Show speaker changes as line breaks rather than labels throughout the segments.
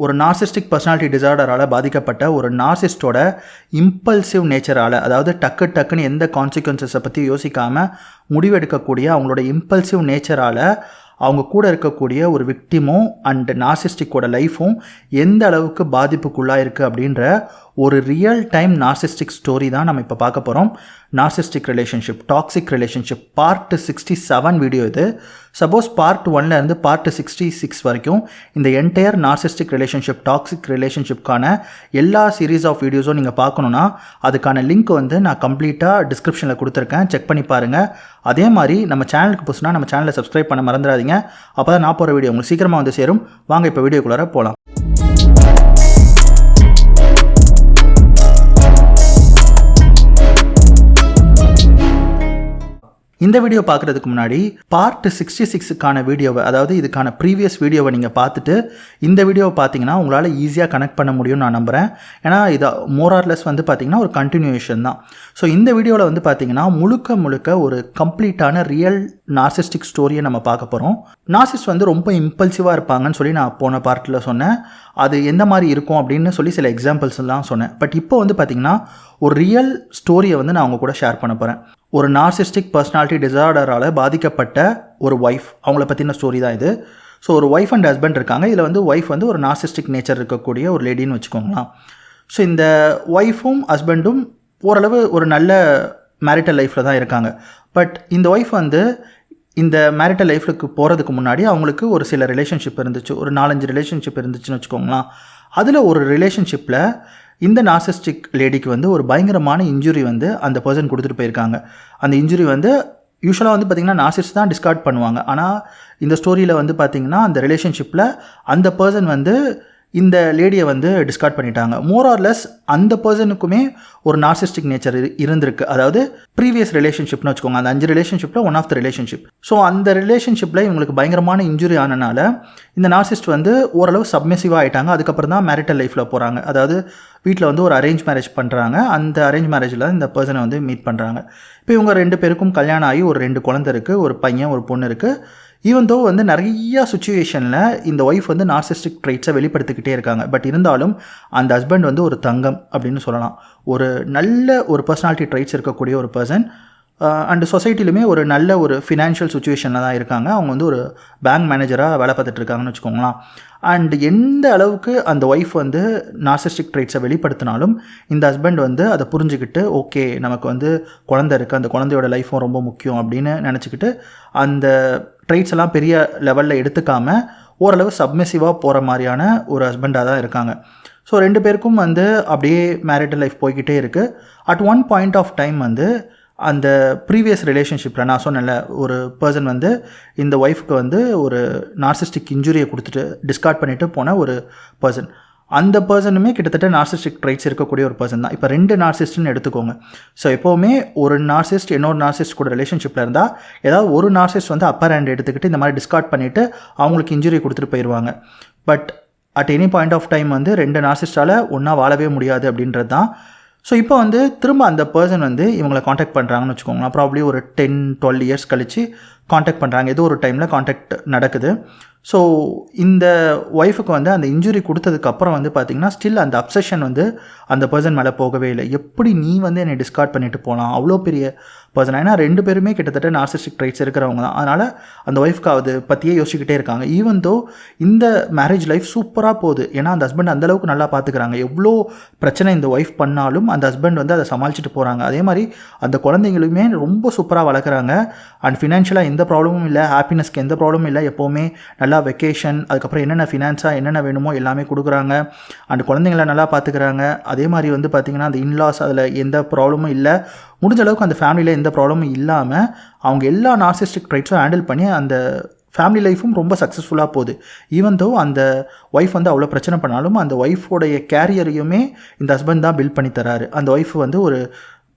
ஒரு narcissistic personality டிசார்டரால் பாதிக்கப்பட்ட ஒரு நார்சிஸ்டோட இம்பல்சிவ் நேச்சரால், அதாவது டக்குன்னு எந்த கான்சிக்வன்சஸை பற்றி யோசிக்காமல் முடிவெடுக்கக்கூடிய அவங்களோட இம்பல்சிவ் நேச்சரால் அவங்க கூட இருக்கக்கூடிய ஒரு விக்டிமும் அண்ட் நார்சிஸ்டிக்கோட லைஃப்பும் எந்த அளவுக்கு பாதிப்புக்குள்ளாக இருக்குது அப்படின்ற ஒரு ரியல் டைம் நார்சிஸ்டிக் ஸ்டோரி தான் நம்ம இப்போ பார்க்க போகிறோம். Narcissistic relationship, toxic relationship part 67 video இது. சப்போஸ் பார்ட் 1 இருந்து பார்ட் 66 வரைக்கும் இந்த என்டையர் நார்சிஸ்டிக் ரிலேஷன்ஷிப், டாக்ஸிக் ரிலேஷன்ஷிப்கான எல்லா சீரீஸ் ஆஃப் வீடியோஸும் நீங்கள் பார்க்கணுன்னா அதுக்கான லிங்க் வந்து நான் கம்ப்ளீட்டாக டிஸ்கிரிப்ஷனில் கொடுத்துருக்கேன், செக் பண்ணி பாருங்கள். அதே மாதிரி நம்ம சேனலுக்கு புதுசுனா நம்ம சேனலை சப்ஸ்கிரைப் பண்ண மறந்துடாதீங்க. அப்போ தான் நான் போகிற வீடியோ உங்களுக்கு சீக்கிரமாக வந்து சேரும். வாங்க இப்போ வீடியோக்குள்ளார போகலாம். இந்த வீடியோ பார்க்குறதுக்கு முன்னாடி பார்ட் 66க்கான வீடியோவை, அதாவது இதுக்கான ப்ரீவியஸ் வீடியோவை நீங்கள் பார்த்துட்டு இந்த வீடியோவை பார்த்தீங்கன்னா உங்களால் ஈஸியாக கனெக்ட் பண்ண முடியும்னு நான் நம்புகிறேன். ஏன்னா இது மோரார்லெஸ் வந்து பார்த்திங்கன்னா ஒரு கண்டினியூஷன் தான். ஸோ இந்த வீடியோவில் வந்து பார்த்திங்கன்னா முழுக்க ஒரு கம்ப்ளீட்டான ரியல் நார்சிஸ்டிக் ஸ்டோரியை நம்ம பார்க்க போகிறோம். நார்சிஸ்ட் வந்து ரொம்ப இம்பல்சிவாக இருப்பாங்கன்னு சொல்லி நான் போன பார்ட்டில் சொன்னேன். அது எந்த மாதிரி இருக்கும் அப்படின்னு சொல்லி சில எக்ஸாம்பிள்ஸ் எல்லாம் சொன்னேன். பட் இப்போ வந்து பார்த்திங்கன்னா ஒரு ரியல் ஸ்டோரியை வந்து நான் அவங்க கூட ஷேர் பண்ண போகிறேன். ஒரு நார்சிஸ்டிக் பர்சனாலிட்டி டிசார்டரால் பாதிக்கப்பட்ட ஒரு ஒய்ஃப், அவங்கள பற்றின ஸ்டோரி தான் இது. ஸோ ஒரு ஒய்ஃப் அண்ட் ஹஸ்பண்ட் இருக்காங்க. இதில் வந்து ஒய்ஃப் வந்து ஒரு நார்சிஸ்டிக் நேச்சர் இருக்கக்கூடிய ஒரு லேடின்னு வச்சுக்கோங்களேன். ஸோ இந்த ஒய்ஃபும் ஹஸ்பண்டும் ஓரளவு ஒரு நல்ல மேரிட்டல் லைஃப்பில் தான் இருக்காங்க. பட் இந்த ஒய்ஃப் வந்து இந்த மேரிட்டல் லைஃப்க்கு போகிறதுக்கு முன்னாடி அவங்களுக்கு ஒரு சில ரிலேஷன்ஷிப் இருந்துச்சு, ஒரு 4-5 ரிலேஷன்ஷிப் இருந்துச்சுன்னு வச்சுக்கோங்களேன். அதில் ஒரு ரிலேஷன்ஷிப்பில் இந்த நார்சிஸ்டிக் லேடிக்கு வந்து ஒரு பயங்கரமான இன்ஜுரி வந்து அந்த பர்சன் கொடுத்துட்டு போயிருக்காங்க. அந்த இன்ஜுரி வந்து யூஸ்வலாக வந்து பார்த்திங்கன்னா நார்சிஸ்ட் தான் டிஸ்கார்ட் பண்ணுவாங்க. ஆனால் இந்த ஸ்டோரியில் வந்து பார்த்திங்கன்னா அந்த ரிலேஷன்ஷிப்பில் அந்த பர்சன் வந்து இந்த லேடியை வந்து டிஸ்கார்ட் பண்ணிட்டாங்க. மோர் ஆர் லெஸ் அந்த பர்சனுக்குமே ஒரு நார்சிஸ்டிக் நேச்சர் இருந்திருக்கு. அதாவது ப்ரீவியஸ் ரிலேஷன்ஷிப்னு வச்சுக்கோங்க, அந்த 5 ரிலேஷன்ஷிப்பில் one of the relationship. So அந்த ரிலேஷன்ஷிப்பில் இவங்களுக்கு பயங்கரமான இன்ஜுரி ஆனனால இந்த நார்சிஸ்ட் வந்து ஓரளவு சப்மிசிவாக ஆகிட்டாங்க. அதுக்கப்புறம் தான் மேரிட்டல் லைஃப்பில் போகிறாங்க. அதாவது வீட்டில் வந்து ஒரு அரேஞ்ச் மேரேஜ் பண்ணுறாங்க. அந்த அரேஞ்ச் மேரேஜில் இந்த பர்சனை வந்து மீட் பண்ணுறாங்க. இப்போ இவங்க 2 பேருக்கும் கல்யாணம் ஆகி ஒரு 2 குழந்தை இருக்குது, ஒரு பையன் ஒரு பொண்ணு இருக்குது. ஈவன் தோ வந்து நிறையா சுச்சுவேஷனில் இந்த ஒய்ஃப் வந்து நார்சிஸ்டிக் ட்ரைட்ஸை வெளிப்படுத்திக்கிட்டே இருக்காங்க. பட் இருந்தாலும் அந்த ஹஸ்பண்ட் வந்து ஒரு தங்கம் அப்படின்னு சொல்லலாம். ஒரு நல்ல ஒரு பர்சனாலிட்டி ட்ரைட்ஸ் இருக்கக்கூடிய ஒரு பர்சன். அண்டு சொசைட்டிலுமே ஒரு நல்ல ஒரு ஃபினான்ஷியல் சுச்சுவேஷனில் தான் இருக்காங்க. அவங்க வந்து ஒரு பேங்க் மேனேஜராக வேலை பார்த்துட்டு இருக்காங்கன்னு வச்சுக்கோங்களேன். அண்ட் எந்த அளவுக்கு அந்த ஒய்ஃப் வந்து நார்சிஸ்டிக் ட்ரைட்ஸை வெளிப்படுத்தினாலும் இந்த ஹஸ்பண்ட் வந்து அதை புரிஞ்சுக்கிட்டு, ஓகே நமக்கு வந்து குழந்தை இருக்குது, அந்த குழந்தையோட லைஃப்பும் ரொம்ப முக்கியம் அப்படின்னு நினச்சிக்கிட்டு அந்த ட்ரைட்ஸ் எல்லாம் பெரிய லெவலில் எடுத்துக்காமல் ஓரளவு சப்மிசிவாக போகிற மாதிரியான ஒரு ஹஸ்பண்டாக தான் இருக்காங்க. ஸோ 2 பேருக்கும் வந்து அப்படியே மேரிட்டல் லைஃப் போய்கிட்டே இருக்குது. At one point of time வந்து அந்த ப்ரீவியஸ் ரிலேஷன்ஷிப்பில் நான் சொன்னேன்ல, ஒரு பர்சன் வந்து இந்த ஒய்ஃப்க்கு வந்து ஒரு நார்சிஸ்டிக் இன்ஜுரியை கொடுத்துட்டு டிஸ்கார்ட் பண்ணிவிட்டு போன ஒரு பர்சன். அந்த பர்சனுமே கிட்டத்தட்ட நார்சிஸ்டிக் ட்ரைட்ஸ் இருக்கக்கூடிய ஒரு பர்சன் தான். இப்போ 2 நார்சிஸ்ட்னு எடுத்துக்கோங்க. ஸோ எப்போவுமே ஒரு நார்சிஸ்ட் இன்னொரு நார்சிஸ்ட் கூட ரிலேஷன்ஷிப்பில் இருந்தால் ஏதாவது ஒரு நார்சிஸ்ட் வந்து அப்பர் ஹேண்ட் எடுத்துக்கிட்டு இந்த மாதிரி டிஸ்கார்ட் பண்ணிவிட்டு அவங்களுக்கு இன்ஜுரி கொடுத்துட்டு போயிடுவாங்க. But at any point of time வந்து 2 நார்சிஸ்டால் ஒன்றா வாழவே முடியாது அப்படின்றது தான். ஸோ இப்போ வந்து திரும்ப அந்த பர்சன் வந்து இவங்களை காண்டாக்ட் பண்ணுறாங்கன்னு வச்சுக்கோங்களேன். ப்ராப்ளி ஒரு 10-12 இயர்ஸ் கழித்து காண்டாக்ட் பண்ணுறாங்க. ஏதோ ஒரு டைமில் காண்டாக்ட் நடக்குது. ஸோ இந்த ஒய்ஃபுக்கு வந்து அந்த இன்ஜுரி கொடுத்ததுக்கப்புறம் வந்து பார்த்திங்கன்னா ஸ்டில் அந்த அப்சஷன் வந்து அந்த பர்சன் மேலே போகவே இல்லை. எப்படி நீ வந்து என்னை டிஸ்கார்ட் பண்ணிவிட்டு போகலாம், அவ்வளோ பெரிய பர்சன். ஏன்னா 2 பேருமே கிட்டத்தட்ட நார்சிஸ்டிக் ட்ரைட்ஸ் இருக்கிறவங்க தான். அதனால் அந்த ஒய்ஃப்க்கு அது பற்றியே யோசிச்சுக்கிட்டே இருக்காங்க. ஈவன் தோ இந்த மேரேஜ் லைஃப் சூப்பராக போகுது. ஏன்னா அந்த ஹஸ்பண்ட் அந்தளவுக்கு நல்லா பார்த்துக்கிறாங்க. எவ்வளோ பிரச்சனை இந்த ஒய்ஃப் பண்ணாலும் அந்த ஹஸ்பண்ட் வந்து அதை சமாளிச்சுட்டு போகிறாங்க. அதே மாதிரி அந்த குழந்தைங்களுமே ரொம்ப சூப்பராக வளர்க்குறாங்க. அண்ட் ஃபினான்ஷியலாக எந்த ப்ராப்ளமும் இல்லை, ஹாப்பினஸ்க்கு எந்த ப்ராப்ளமும் இல்லை. எப்போவுமே நல்லா வெக்கேஷன், அதுக்கப்புறம் என்னென்ன ஃபினான்ஸாக என்னென்ன வேணுமோ எல்லாமே கொடுக்குறாங்க. அண்ட் குழந்தைங்கள நல்லா பார்த்துக்கிறாங்க. அதே மாதிரி வந்து பார்த்திங்கன்னா அந்த இன்லாஸ் அதில் எந்த ப்ராப்ளமும் இல்லை. முடிஞ்ச அளவுக்கு அந்த ஃபேமிலியில் எந்த ப்ராப்ளமும் இல்லாமல் அவங்க எல்லா நார்சிஸ்டிக் ட்ரைட்ஸும் ஹேண்டில் பண்ணி அந்த ஃபேமிலி லைஃப்பும் ரொம்ப சக்ஸஸ்ஃபுல்லாக போகுது. ஈவன் தோ அந்த ஒய்ஃப் வந்து அவ்வளோ பிரச்சனை பண்ணாலும் அந்த ஒய்ஃபோடைய கேரியரையுமே இந்த ஹஸ்பண்ட் தான் பில்ட் பண்ணி தராரு. அந்த ஒய்ஃப் வந்து ஒரு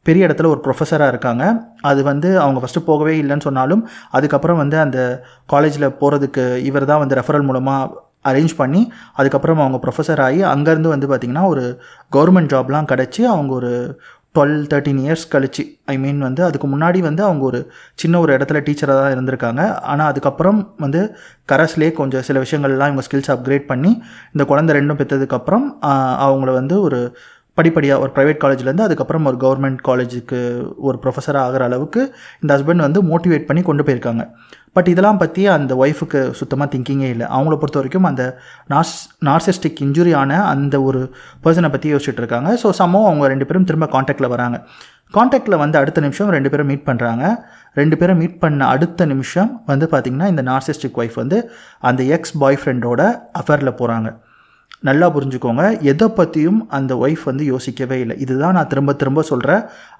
பெரிய இடத்துல ஒரு ப்ரொஃபஸராக இருக்காங்க. அது வந்து அவங்க ஃபஸ்ட்டு போகவே இல்லைன்னு சொன்னாலும் அதுக்கப்புறம் வந்து அந்த காலேஜில் போகிறதுக்கு இவர் தான் வந்து ரெஃபரல் மூலமாக அரேஞ்ச் பண்ணி அதுக்கப்புறம் அவங்க ப்ரொஃபஸர் ஆகி அங்கேருந்து வந்து பார்த்திங்கன்னா ஒரு கவர்மெண்ட் ஜாப்லாம் கிடச்சி அவங்க ஒரு 12-13 இயர்ஸ் கழிச்சு, ஐ மீன் வந்து அதுக்கு முன்னாடி வந்து அவங்க ஒரு சின்ன ஒரு இடத்துல டீச்சராக தான் இருந்திருக்காங்க. ஆனால் அதுக்கப்புறம் வந்து கரஸ்லேயே கொஞ்சம் சில விஷயங்கள்லாம் இவங்க ஸ்கில்ஸ் அப்கிரேட் பண்ணி இந்த குழந்தை 2 பெற்றதுக்கப்புறம் அவங்கள வந்து ஒரு படிப்படியாக ஒரு ப்ரைவேட் காலேஜ்லேருந்து அதுக்கப்புறம் ஒரு கவர்மெண்ட் காலேஜுக்கு ஒரு ப்ரொஃபஸராக ஆகிற அளவுக்கு இந்த ஹஸ்பண்ட் வந்து மோட்டிவேட் பண்ணி கொண்டு போயிருக்காங்க. பட் இதெல்லாம் பற்றி அந்த ஒய்ஃபுக்கு சுத்தமாக திங்கிங்கே இல்லை. அவங்கள பொறுத்த வரைக்கும் அந்த நார்சிஸ்டிக் இன்ஜுரியான அந்த ஒரு பர்சனை பற்றி யோசிச்சுட்டு இருக்காங்க. ஸோ சம்பவம் அவங்க 2 பேரும் திரும்ப காண்டாக்டில் வராங்க. காண்டாக்டில் வந்து அடுத்த நிமிஷம் 2 பேரும் மீட் பண்ணுறாங்க. 2 பேரும் மீட் பண்ண அடுத்த நிமிஷம் வந்து பார்த்திங்கன்னா இந்த நார்சிஸ்டிக் ஒய்ஃப் வந்து அந்த எக்ஸ் பாய் ஃப்ரெண்டோட அஃபேரில் போகிறாங்க. நல்லா புரிஞ்சுக்கோங்க, எதை பற்றியும் அந்த ஒய்ஃப் வந்து யோசிக்கவே இல்லை. இதுதான் நான் திரும்ப திரும்ப சொல்கிற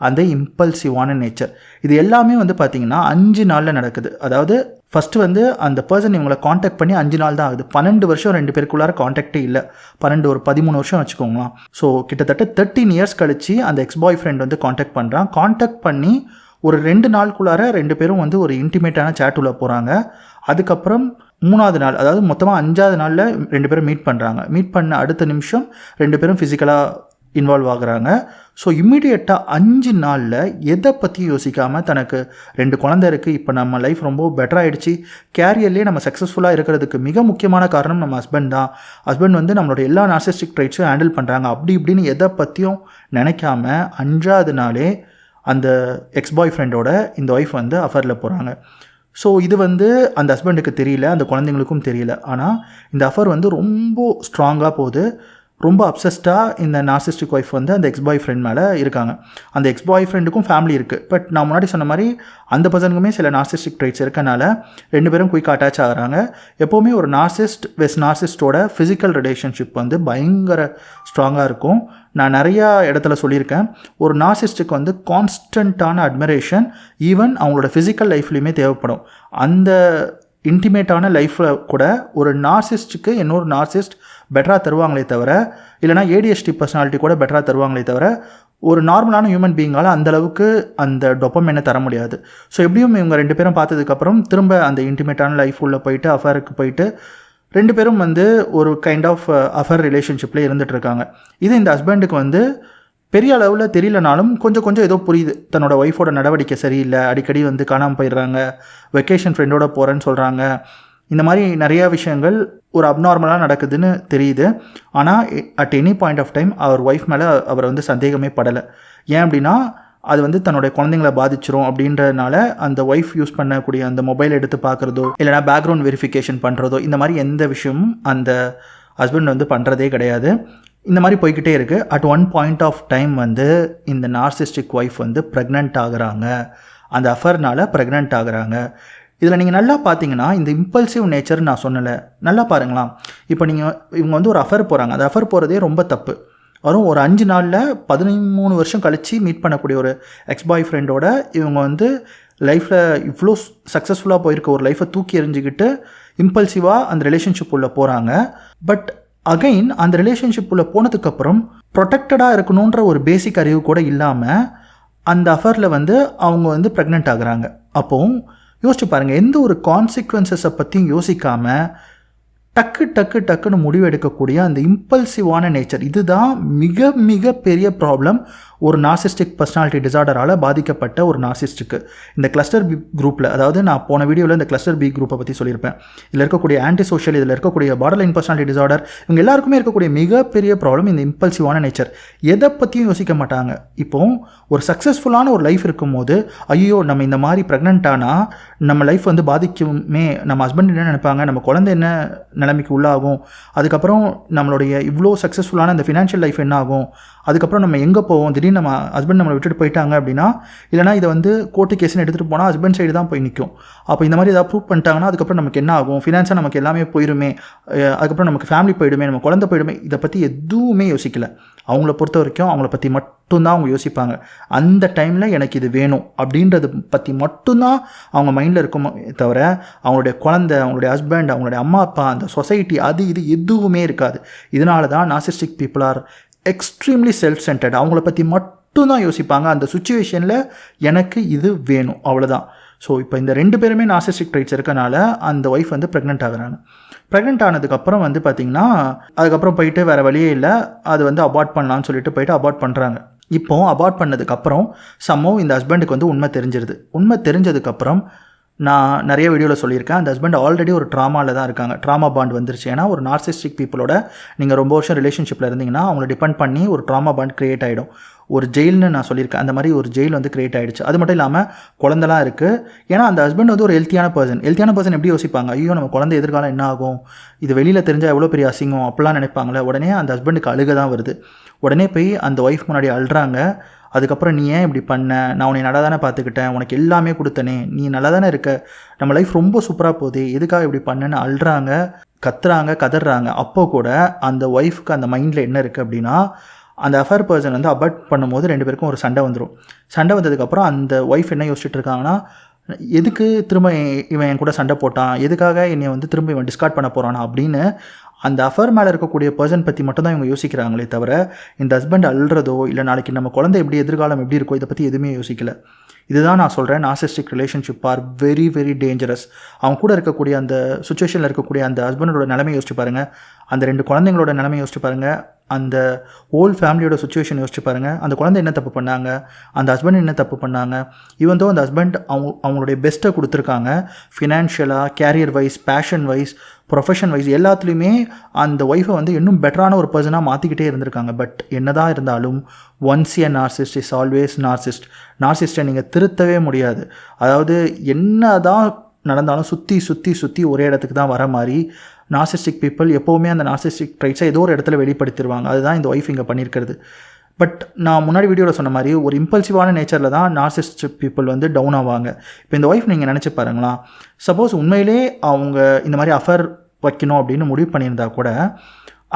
அந்த இம்பல்சிவான நேச்சர். இது எல்லாமே வந்து பார்த்திங்கன்னா 5 நாளில் நடக்குது. அதாவது ஃபஸ்ட்டு வந்து அந்த பர்சன் இவங்களை காண்டாக்ட் பண்ணி 5 நாள் தான் ஆகுது. 12 வருஷம் 2 பேருக்குள்ளார காண்டாக்டே இல்லை. 12 ஒரு 13 வருஷம் வச்சுக்கோங்களேன். ஸோ கிட்டத்தட்ட 13 இயர்ஸ் கழிச்சு அந்த எக்ஸ் பாய் ஃப்ரெண்ட் வந்து காண்டாக்ட் பண்ணுறான். காண்டாக்ட் பண்ணி ஒரு 2 நாளுக்குள்ளார 2 பேரும் வந்து ஒரு இன்டிமேட்டான சேட் உள்ள போகிறாங்க. அதுக்கப்புறம் 3ஆவது நாள், அதாவது மொத்தமாக 5ஆவது நாளில் 2 பேரும் மீட் பண்ணுறாங்க. மீட் பண்ண அடுத்த நிமிஷம் 2 பேரும் ஃபிசிக்கலாக இன்வால்வ் ஆகுறாங்க. ஸோ இம்மிடியேட்டாக 5 நாளில் எதை பற்றியும் யோசிக்காமல் தனக்கு 2 குழந்தை இருக்குது, இப்போ நம்ம லைஃப் ரொம்ப பெட்டர் ஆகிடுச்சு, கேரியர்லேயே நம்ம சக்ஸஸ்ஃபுல்லாக இருக்கிறதுக்கு மிக முக்கியமான காரணம் நம்ம ஹஸ்பண்ட் தான், ஹஸ்பண்ட் வந்து நம்மளோட எல்லா நார்சிஸ்டிக் ட்ரைட்ஸும் ஹேண்டில் பண்ணுறாங்க, அப்படி இப்படின்னு எதை பற்றியும் நினைக்காம 5ஆவது நாளே அந்த எக்ஸ் பாய் ஃப்ரெண்டோட இந்த ஒய்ஃப் வந்து அஃபரில் போகிறாங்க. ஸோ இது வந்து அந்த ஹஸ்பண்டுக்கு தெரியல, அந்த குழந்தைங்களுக்கும் தெரியல. ஆனால் இந்த அஃபர் வந்து ரொம்ப ஸ்ட்ராங்காக போகுது. ரொம்ப அப்சஸ்டாக இந்த நார்சிஸ்டிக் ஒய்ஃப் வந்து அந்த எக்ஸ் பாய் ஃப்ரெண்ட் மேலே இருக்காங்க. அந்த எக்ஸ் பாய் ஃப்ரெண்டுக்கும் ஃபேமிலி இருக்குது. பட் நான் முன்னாடி சொன்ன மாதிரி அந்த பர்சனுக்குமே சில நார்சிஸ்டிக் ட்ரைட்ஸ் இருக்கனால 2 பேரும் குயிக் அட்டாச் ஆகிறாங்க. எப்போவுமே ஒரு நார்சிஸ்டோட ஃபிசிக்கல் ரிலேஷன்ஷிப் வந்து பயங்கர ஸ்ட்ராங்காக இருக்கும். நான் நிறையா இடத்துல சொல்லியிருக்கேன், ஒரு நார்சிஸ்டுக்கு வந்து கான்ஸ்டண்ட்டான அட்மிரேஷன் ஈவன் அவங்களோட ஃபிசிக்கல் லைஃப்லேயுமே தேவைப்படும். அந்த இன்டிமேட்டான லைஃப்பில் கூட ஒரு நார்சிஸ்ட்டுக்கு இன்னொரு நார்சிஸ்ட் பெட்டராக தருவாங்களே தவிர, இல்லைனா ஏடிஎஸ்டி பர்சனாலிட்டி கூட பெட்டராக தருவாங்களே தவிர, ஒரு நார்மலான ஹியூமன் பீயிங்கால் அந்தளவுக்கு அந்த டொப்பமைனை தர முடியாது. ஸோ எப்படியும் இவங்க 2 பேரும் பார்த்ததுக்கப்புறம் திரும்ப அந்த இன்டிமேட்டான லைஃப் உள்ள போயிட்டு அஃபேருக்கு போயிட்டு 2 பேரும் வந்து ஒரு கைண்ட் ஆஃப் அஃபேர் ரிலேஷன்ஷிப்பில் இருந்துகிட்ருக்காங்க. இது இந்த ஹஸ்பண்டுக்கு வந்து பெரிய அளவில் தெரியலனாலும் கொஞ்சம் ஏதோ புரியுது. தன்னோட ஒய்ஃபோட நடவடிக்கை சரியில்லை, அடிக்கடி வந்து காணாமல் போயிடுறாங்க, வெக்கேஷன் ஃப்ரெண்டோட போகிறேன்னு சொல்கிறாங்க, இந்த மாதிரி நிறையா விஷயங்கள் ஒரு அப்நார்மலாக நடக்குதுன்னு தெரியுது. ஆனால் at any point of time அவர் ஒய்ஃப் மேலே அவர் வந்து சந்தேகமே படலை. ஏன் அப்படின்னா அது வந்து தன்னுடைய குழந்தைங்கள பாதிச்சிரும் அப்படின்றதுனால அந்த ஒய்ஃப் யூஸ் பண்ணக்கூடிய அந்த மொபைல் எடுத்து பார்க்குறதோ இல்லைனா பேக்ரவுண்ட் வெரிஃபிகேஷன் பண்ணுறதோ இந்த மாதிரி எந்த விஷயமும் அந்த ஹஸ்பண்ட் வந்து பண்ணுறதே கிடையாது. இந்த மாதிரி போய்கிட்டே இருக்குது. At one point of time வந்து இந்த நார்சிஸ்டிக் ஒய்ஃப் வந்து ப்ரெக்னென்ட் ஆகுறாங்க. அந்த அஃபர்னால் ப்ரெக்னென்ட் ஆகுறாங்க. இதில் நீங்கள் நல்லா பார்த்தீங்கன்னா இந்த இம்பல்சிவ் நேச்சர் நான் சொன்னலை, நல்லா பாருங்களாம். இப்போ இவங்க வந்து ஒரு அஃபர் போகிறாங்க. அந்த அஃபர் போகிறதே ரொம்ப தப்பு. வரும் ஒரு 5 நாளில் 13 வருஷம் கழித்து மீட் பண்ணக்கூடிய ஒரு எக்ஸ் பாய் ஃப்ரெண்டோட இவங்க வந்து லைஃப்பில் இவ்வளோ சக்ஸஸ்ஃபுல்லாக போயிருக்க ஒரு லைஃப்பை தூக்கி எறிஞ்சிக்கிட்டு இம்பல்சிவாக அந்த ரிலேஷன்ஷிப் உள்ள போகிறாங்க. பட் அகைன் அந்த ரிலேஷன்ஷிப் உள்ள போனதுக்கப்புறம் ப்ரொடெக்டடாக இருக்கணுன்ற ஒரு பேசிக் அறிவு கூட இல்லாமல் அந்த அஃபரில் வந்து அவங்க வந்து ப்ரெக்னென்ட் ஆகுறாங்க. அப்போது யோசிச்சு பாருங்கள், எந்த ஒரு கான்சிக்வன்சஸை பற்றியும் யோசிக்காமல் டக்குன்னு முடிவு எடுக்கக்கூடிய அந்த இம்பல்சிவான நேச்சர், இதுதான் மிக மிக பெரிய ப்ராப்ளம் ஒரு நார்சிஸ்டிக் பர்சனாலிட்டி டிசார்டரால் பாதிக்கப்பட்ட ஒரு நார்சிஸ்ட்டுக்கு. இந்த கிளஸ்டர் பி குரூப்பில், அதாவது நான் போன வீடியோவில் இந்த கிளஸ்டர் பி குரூப்பை பற்றி சொல்லியிருப்பேன். இதில் இருக்கக்கூடிய ஆன்டி சோஷியல், இதில் இருக்கக்கூடிய பார்டர்லைன் பர்சனாலிட்டி டிசார்டர், இவங்க எல்லாருக்குமே இருக்கக்கூடிய மிகப்பெரிய ப்ராப்ளம் இந்த இம்பல்சிவான நேச்சர். எதை பற்றியும் யோசிக்க மாட்டாங்க. இப்போது ஒரு சக்ஸஸ்ஃபுல்லான ஒரு லைஃப் இருக்கும்போது ஐயோ நம்ம இந்த மாதிரி ப்ரெக்னென்ட் ஆனால் நம்ம லைஃப் வந்து பாதிக்குமே, நம்ம ஹஸ்பண்ட் என்ன நினைப்பாங்க, நம்ம குழந்தை என்ன நிலைமைக்கு உள்ளாகும், அதுக்கப்புறம் நம்மளுடைய இவ்வளோ சக்ஸஸ்ஃபுல்லான இந்த ஃபினான்ஷியல் லைஃப் என்ன ஆகும், அதுக்கப்புறம் நம்ம எங்கே போவோம், திடீர்னு நம்ம ஹஸ்பண்ட் நம்மளை விட்டுட்டு போயிட்டாங்க அப்படின்னா, இல்லைனா இதை வந்து கோர்ட்டு கேஸ்ன்னு எடுத்துகிட்டு போனால் ஹஸ்பண்ட் சைடு தான் போய் நிற்கும். அப்போ இந்த மாதிரி ஏதாவது ப்ரூவ் பண்ணிட்டாங்கன்னா அதுக்கப்புறம் நமக்கு என்ன ஆகும், ஃபினான்ஸாக நமக்கு எல்லாமே போயிடுமே, அதுக்கப்புறம் நமக்கு ஃபேமிலி போயிடுமே, நம்ம குழந்தை போயிடுமே, இதை பற்றி எதுவுமே யோசிக்கல. அவங்கள பொறுத்த வரைக்கும் அவங்கள பற்றி மட்டும்தான் அவங்க யோசிப்பாங்க. அந்த டைமில் எனக்கு இது வேணும் அப்படின்றது பற்றி மட்டும்தான் அவங்க மைண்டில் இருக்குமே தவிர அவங்களுடைய குழந்தை, அவங்களுடைய ஹஸ்பண்ட், அவங்களுடைய அம்மா அப்பா, அந்த சொசைட்டி, அது இது எதுவுமே இருக்காது. இதனால தான் narcissistic people are extremely self centred. அவங்கள பற்றி மட்டும்தான் யோசிப்பாங்க. அந்த சுச்சுவேஷனில் எனக்கு இது வேணும், அவ்வளோதான். ஸோ இப்போ இந்த 2 பேருமே நார்சிஸ்டிக் ட்ரைட்ஸ் இருக்கனால அந்த ஒய்ஃப் வந்து ப்ரெக்னென்ட் ஆகுறாங்க. ப்ரெக்னென்ட் ஆனதுக்கப்புறம் வந்து பார்த்திங்கன்னா அதுக்கப்புறம் போயிட்டு வேறு வழியே இல்லை, அது வந்து அபார்ட் பண்ணலான்னு சொல்லிட்டு போயிட்டு அபார்ட் பண்ணுறாங்க. இப்போது அபார்ட் பண்ணதுக்கப்புறம் சம்மோ இந்த ஹஸ்பண்டுக்கு வந்து உண்மை தெரிஞ்சிருது. உண்மை தெரிஞ்சதுக்கப்புறம் நான் நிறைய வீடியோவில் சொல்லியிருக்கேன், அந்த ஹஸ்பண்ட் ஆல்ரெடி ஒரு ட்ராமாவில் தான் இருக்காங்க. ட்ராமா பாண்ட் வந்துருச்சு. ஏன்னா ஒரு நார்சிஸ்டிக் பீப்புளோட நீங்கள் ரொம்ப வருஷம் ரிலேஷன்ஷிப்பில் இருந்தீங்கன்னா அவங்கள டிபெண்ட் பண்ணி ஒரு ட்ராமா பாண்ட் க்ரியேட் ஆகிடும். ஒரு ஜெயில்னு நான் சொல்லியிருக்கேன், அந்த மாதிரி ஒரு ஜெயில் வந்து க்ரியேட் ஆகிடுச்சு. அது மட்டும் இல்லாமல் குழந்தெல்லாம் இருக்குது. ஏன்னா அந்த ஹஸ்பண்ட் வந்து ஒரு ஹெல்த்தியான பர்சன் எப்படி யோசிப்பாங்க, ஐயோ நம்ம குழந்தை எதிர்காலம் என்ன ஆகும், இது வெளியில் தெரிஞ்சால் எவ்வளோ பெரிய அசிங்கம் அப்படிலாம் நினைப்பாங்களே. உடனே அந்த ஹஸ்பண்டுக்கு அழுக தான் வருது. உடனே போய் அந்த ஒய்ஃப் முன்னாடி அழுறாங்க. அதுக்கப்புறம் நீ ஏன் இப்படி பண்ண, நான் உன்னை நல்லா தானே பார்த்துக்கிட்டேன், உனக்கு எல்லாமே கொடுத்தனே, நீ நல்லா தானே இருக்க, நம்ம லைஃப் ரொம்ப சூப்பராக போகுது, எதுக்காக இப்படி பண்ணேன்னு அழுறாங்க, கத்துறாங்க, கதறாங்க. அப்போ கூட அந்த ஒய்ஃப்க்கு அந்த மைண்டில் என்ன இருக்குது அப்படின்னா, அந்த அஃபேர் பர்சன் வந்து அபார்ட் பண்ணும்போது 2 பேருக்கும் ஒரு சண்டை வந்துடும். சண்டை வந்ததுக்கப்புறம் அந்த ஒய்ஃப் என்ன யோசிச்சுட்டு இருக்காங்கன்னா, எதுக்கு திரும்ப இவன் என் கூட சண்டை போட்டான், எதுக்காக என்னை வந்து திரும்ப இவன் டிஸ்கார்ட் பண்ண போகிறானா அப்படின்னு அந்த அஃபர் மேலே இருக்கக்கூடிய பர்சன் பற்றி மட்டும் தான் இவங்க யோசிக்கிறாங்களே தவிர, இந்த ஹஸ்பண்ட் அழுறதோ இல்லை நாளைக்கு நம்ம குழந்தை எப்படி எதிர்காலம் எப்படி இருக்கோ இதை பற்றி எதுவுமே யோசிக்கலை. இதுதான் நான் சொல்கிறேன், narcissistic relationship are very very dangerous. அவங்க கூட இருக்கக்கூடிய அந்த சுச்சுவேஷனில் இருக்கக்கூடிய அந்த ஹஸ்பண்டோட நிலைமை யோசிச்சு பாருங்கள், அந்த 2 குழந்தைங்களோட நிலைமை யோசிச்சு பாருங்கள், அந்த ஹோல் ஃபேமிலியோட சுச்சுவேஷன் யோசிச்சு பாருங்கள். அந்த குழந்தை என்ன தப்பு பண்ணாங்க, அந்த ஹஸ்பண்ட் என்ன தப்பு பண்ணாங்க. ஈவன் தோ அந்த ஹஸ்பண்ட் அவங்களுடைய பெஸ்ட்டை கொடுத்துருக்காங்க, ஃபினான்ஷியலாக, career wise, passion wise, profession wise எல்லாத்துலேயுமே அந்த ஒய்ஃபை வந்து இன்னும் பெட்டரான ஒரு பர்சனாக மாற்றிக்கிட்டே இருந்திருக்காங்க. பட் என்னதான் இருந்தாலும் once a narcissist is always narcissist. நார்சிஸ்ட்டை நீங்கள் திருத்தவே முடியாது. அதாவது என்ன தான் நடந்தாலும் சுற்றி சுற்றி சுற்றி ஒரே இடத்துக்கு தான் வர மாதிரி நார்சிஸ்டிக் பீப்புள் எப்போவுமே அந்த நார்சிஸ்டிக் ட்ரைட்ஸை ஏதோ ஒரு இடத்துல வெளிப்படுத்திடுவாங்க. அதுதான் இந்த ஒய்ஃப் இங்கே பண்ணியிருக்கிறது. பட் நான் முன்னாடி வீடியோவில் சொன்ன மாதிரி ஒரு இம்பல்சிவான நேச்சரில் தான் நார்சிஸ்டிக் பீப்புள் வந்து டவுன் ஆவாங்க. இப்போ இந்த ஒய்ஃப் நீங்கள் நினச்சி பாருங்களா, சப்போஸ் உண்மையிலே அவங்க இந்த மாதிரி அஃபர் வைக்கணும் அப்படின்னு முடிவு பண்ணியிருந்தா கூட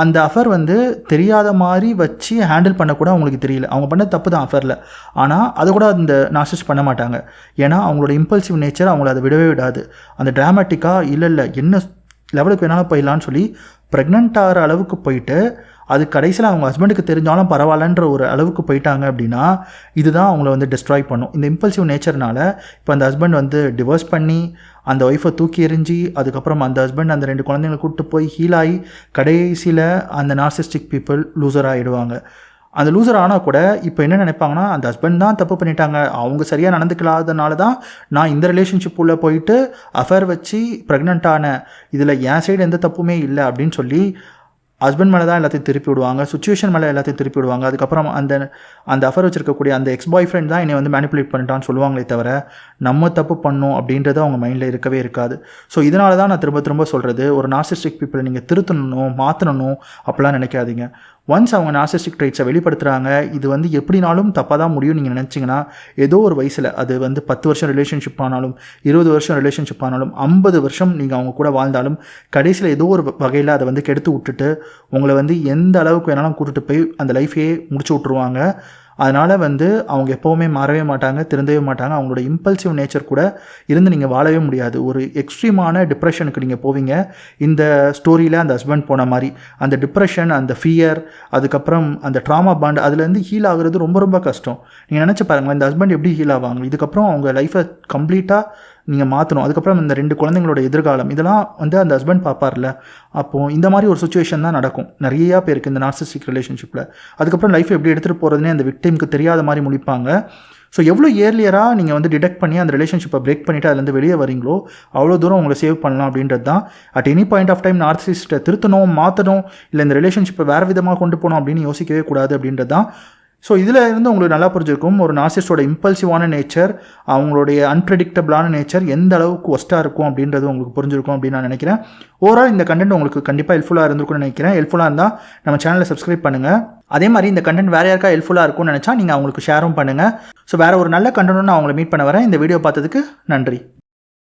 அந்த அஃபர் வந்து தெரியாத மாதிரி வச்சு ஹேண்டில் பண்ணக்கூட அவங்களுக்கு தெரியல. அவங்க பண்ண தப்பு தான் அஃபரில், ஆனால் அதை கூட அந்த நார்சிஸ்ட் பண்ண மாட்டாங்க. ஏன்னா அவங்களோட இம்பல்சிவ் நேச்சர் அவங்கள அதை விடவே விடாது. அந்த ட்ராமேட்டிக்காக இல்லை என்ன லெவலுக்கு வேணாலும் போயிடலான்னு சொல்லி ப்ரெக்னென்ட் ஆகிற அளவுக்கு போயிட்டு அது கடைசியில் அவங்க ஹஸ்பண்டுக்கு தெரிஞ்சாலும் பரவாயில்லன்ற ஒரு அளவுக்கு போயிட்டாங்க அப்படின்னா இதுதான் அவங்கள வந்து டிஸ்ட்ராய் பண்ணும். இந்த இம்பல்சிவ் நேச்சர்னால இப்போ அந்த ஹஸ்பண்ட் வந்து டிவோர்ஸ் பண்ணி அந்த ஒய்ஃபை தூக்கி எறிஞ்சி அதுக்கப்புறம் அந்த ஹஸ்பண்ட் அந்த 2 குழந்தைங்களை கூப்பிட்டு போய் ஹீல் ஆகி கடைசியில் அந்த நார்சிஸ்டிக் பீப்புள் லூசர் ஆகிடுவாங்க. அந்த லூசர் ஆனால் கூட இப்போ என்ன நினைப்பாங்கன்னா, அந்த ஹஸ்பண்ட் தான் தப்பு பண்ணிட்டாங்க, அவங்க சரியாக நடந்துக்கலாதனால தான் நான் இந்த ரிலேஷன்ஷிப் உள்ளே போயிட்டு அஃபேர் வச்சு ப்ரெக்னென்ட் ஆனேன், இதில் என் சைடு எந்த தப்புமே இல்லை அப்படின்னு சொல்லி ஹஸ்பண்ட் மேலே தான் எல்லாத்தையும் திருப்பி விடுவாங்க, சுச்சுவேஷன் மேலே எல்லாத்தையும் திருப்பி விடுவாங்க. அதுக்கப்புறம் அந்த அஃபர் வச்சுருக்கக்கூடிய அந்த எக்ஸ் பாய் ஃப்ரெண்ட் தான் என்னை வந்து மேனிப்புலேட் பண்ணிட்டான்னு சொல்லுவாங்களே தவிர நம்ம தப்பு பண்ணோம் அப்படின்றது அவங்க மைண்டில் இருக்கவே இருக்காது. ஸோ இதனால தான் நான் திரும்ப சொல்கிறது, ஒரு நார்சிஸ்டிக் பீப்புளை நீங்கள் திருத்தணும், மாற்றணும் அப்படிலாம் நினைக்காதீங்க. ஒன்ஸ் அவங்க நார்சிஸ்டிக் ட்ரைட்ஸை வெளிப்படுத்துகிறாங்க, இது வந்து எப்படினாலும் தப்பாக தான் முடியும் நீங்கள் நினச்சிங்கன்னா ஏதோ ஒரு வயசில், அது வந்து 10 வருஷம் ரிலேஷன்ஷிப் ஆனாலும் 20 வருஷம் ரிலேஷன்ஷிப் ஆனாலும் 50 வருஷம் நீங்கள் அவங்க கூட வாழ்ந்தாலும் கடைசியில் ஏதோ ஒரு வகையில் அதை வந்து கெடுத்து விட்டுட்டு உங்களை வந்து எந்த அளவுக்கு வேணாலும் கூட்டிகிட்டு போய் அந்த லைஃபையே முடிச்சு விட்ருவாங்க. அதனால் வந்து அவங்க எப்போவுமே மாறவே மாட்டாங்க, திருந்தவே மாட்டாங்க. அவங்களோட இம்பல்சிவ் நேச்சர் கூட இருந்து நீங்கள் வாழவே முடியாது. ஒரு எக்ஸ்ட்ரீமான டிப்ரெஷனுக்கு நீங்கள் போவீங்க. இந்த ஸ்டோரியில் அந்த ஹஸ்பண்ட் போன மாதிரி அந்த டிப்ரெஷன், அந்த ஃபியர், அதுக்கப்புறம் அந்த ட்ராமா பாண்ட், அதுலேருந்து ஹீல் ஆகுறது ரொம்ப ரொம்ப கஷ்டம். நீங்கள் நினச்சி பாருங்களேன், இந்த ஹஸ்பண்ட் எப்படி ஹீல் ஆவாங்க. இதுக்கப்புறம் அவங்க லைஃப்பை கம்ப்ளீட்டாக நீங்கள் மாற்றணும். அதுக்கப்புறம் இந்த 2 குழந்தைங்களோட எதிர்காலம் இதெல்லாம் வந்து அந்த ஹஸ்பண்ட் பார்ப்பார்ல. அப்போது இந்த மாதிரி ஒரு சுச்சுவேஷன் தான் நடக்கும் நிறையா பேருக்கு இந்த நார்சிஸ்டிக் ரிலேஷன்ஷிப்பில். அதுக்கப்புறம் லைஃப் எப்படி எடுத்துகிட்டு போகிறதுனே அந்த விக்டிம்க்கு தெரியாத மாதிரி முடிப்பாங்க. ஸோ எவ்வளோ இயர்லியராக நீங்கள் வந்து டிடெக்ட் பண்ணி அந்த ரிலேஷன்ஷிப்பை பிரேக் பண்ணிவிட்டு அதுலேருந்து வெளியே வரீங்களோ அவ்வளோ தூரம் உங்களை சேவ் பண்ணலாம் அப்படின்றது தான். At any point of time நார்சிஸ்ட்டை திருத்தணும், மாற்றணும், இல்லை இந்த ரிலேஷன்ஷிப்பை வேறு விதமாக கொண்டு போகணும் அப்படின்னு யோசிக்கவே கூடாது அப்படின்றது தான். ஸோ இதில் இருந்து உங்களுக்கு நல்லா புரிஞ்சிருக்கும் ஒரு நார்சிஸ்டோட இம்பல்சிவான நேச்சர், அவங்களுடைய அன்பிரடிக்டபிளான நேச்சர் எந்த அளவுக்கு ஒஸ்ட்டாக இருக்கும் அப்படின்றது உங்களுக்கு புரிஞ்சிருக்கும் அப்படின்னு நான் நினைக்கிறேன். ஓவரால் இந்த கண்டென்ட் உங்களுக்கு கண்டிப்பாக ஹெல்ப்ஃபுல்லாக இருந்திருக்கும்னு நினைக்கிறேன். ஹெல்ப்ஃபுல்லாக இருந்தால் நம்ம சேனலை சப்ஸ்கிரைப் பண்ணுங்கள். அதே மாதிரி இந்த கண்டென்ட் வேறு யாருக்கா ஹெல்ப்ஃபுல்லாக இருக்கும்னு நினச்சா நீங்கள் அவங்களுக்கு ஷேரும் பண்ணுங்கள். ஸோ வேறு ஒரு நல்ல கண்டென்ட்டும் நான் அவங்களை மீட் பண்ண வரேன். இந்த வீடியோ பார்த்ததுக்கு நன்றி.